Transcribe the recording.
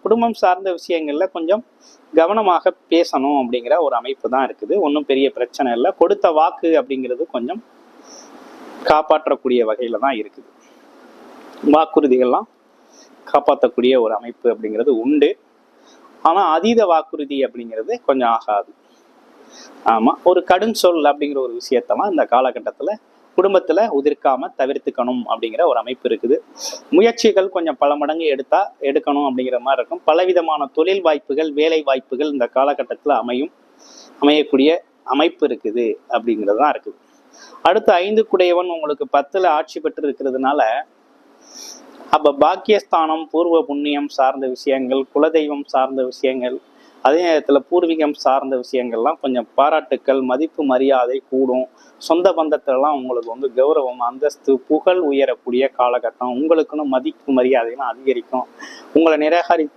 குடும்பம் சார்ந்த விஷயங்கள்ல கொஞ்சம் கவனமாக பேசணும் அப்படிங்கிற ஒரு அமைப்பு தான் இருக்குது. ஒன்றும் பெரிய பிரச்சனை இல்லை. கொடுத்த வாக்கு அப்படிங்கிறது கொஞ்சம் காப்பாற்றக்கூடிய வகையில தான் இருக்குது. வாக்குறுதிகள்லாம் காப்பாற்றக்கூடிய ஒரு அமைப்பு அப்படிங்கிறது உண்டு. ஆனா அதீத வாக்குறுதி அப்படிங்கிறது கொஞ்சம் ஆகாது. ஆமா, ஒரு கடும் சொல் அப்படிங்கிற ஒரு விஷயத்தெல்லாம் இந்த காலகட்டத்துல குடும்பத்துல உதிர்க்காம தவிர்த்துக்கணும் அப்படிங்கிற ஒரு அமைப்பு இருக்குது. முயற்சிகள் கொஞ்சம் பல மடங்கு எடுக்கணும் அப்படிங்கிற மாதிரி இருக்கும். பலவிதமான தொழில் வாய்ப்புகள், வேலை வாய்ப்புகள் இந்த காலகட்டத்துல அமையக்கூடிய அமைப்பு இருக்குது அப்படிங்கிறது தான் இருக்குது. அடுத்து 5 குடையவன் உங்களுக்கு 10ல ஆட்சி பெற்று இருக்கிறதுனால, அப்ப பாக்கியஸ்தானம், பூர்வ புண்ணியம் சார்ந்த விஷயங்கள், குலதெய்வம் சார்ந்த விஷயங்கள், அதே நேரத்துல பூர்வீகம் சார்ந்த விஷயங்கள்லாம் கொஞ்சம் பாராட்டுக்கள், மதிப்பு மரியாதை கூடும். சொந்த பந்தத்திலலாம் உங்களுக்கு கௌரவம், அந்தஸ்து, புகழ் உயரக்கூடிய காலகட்டம். உங்களுக்குன்னு மதிப்பு மரியாதைலாம் அதிகரிக்கும். உங்களை நிராகரி